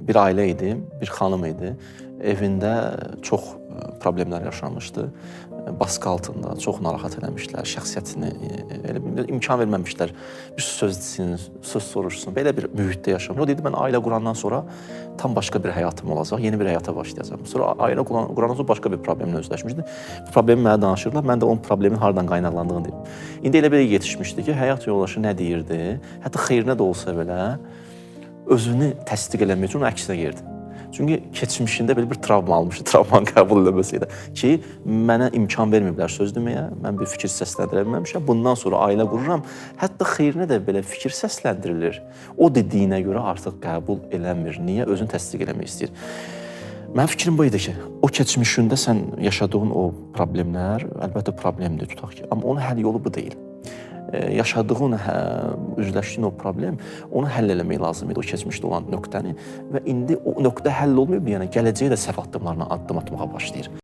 bir ailə idi, bir xanım idi. Evində çox problemlər yaşanmışdı. Baskı altında çox narahat eləmişdilər, şəxsiyyətini elə imkan verməmişdilər. Bir söz desin, söz soruşsun. Belə bir mühitdə yaşamış. O dedi, mən ailə qurandan sonra tam başqa bir həyatım olacaq, yeni bir həyata başlayacağam. Sonra ailə qurandan sonra başqa bir problemlə özləşmişdi. Bu problemi mənə danışırlar, mən də onun problemin hardan qaynaqlandığını deyim. İndi elə belə yetişmişdi ki, həyat yoldaşı nə deyirdi, hətta xeyrinə də olsa belə özünü təsdiq eləmək üçün əksinə yerdi. Çünki keçmişində belə bir travma almışdı, travmanı qəbul eləməsəydi ki, mənə imkan verməyiblər söz deməyə, mən bir fikir səsləndirə bilməmişəm, bundan sonra ailə qururam, hətta xeyrinə də belə fikir səsləndirilir. O dediyinə görə artıq qəbul eləmir. Niyə? Özünü təsdiq eləmək istəyir. Mənim fikrim bu idi ki, o keçmişində sən yaşadığın o problemlər, əlbəttə problemdir, tutaq ki, amma onun həll yolu bu deyil. Yaşadığın, üzləşdiyin o problem, onu həll eləmək lazım idi, o keçmişdə olan nöqtəni və indi o nöqtə həll olmayıb, yəni gələcəyə də səhv addımlarla addım atmağa başlayır.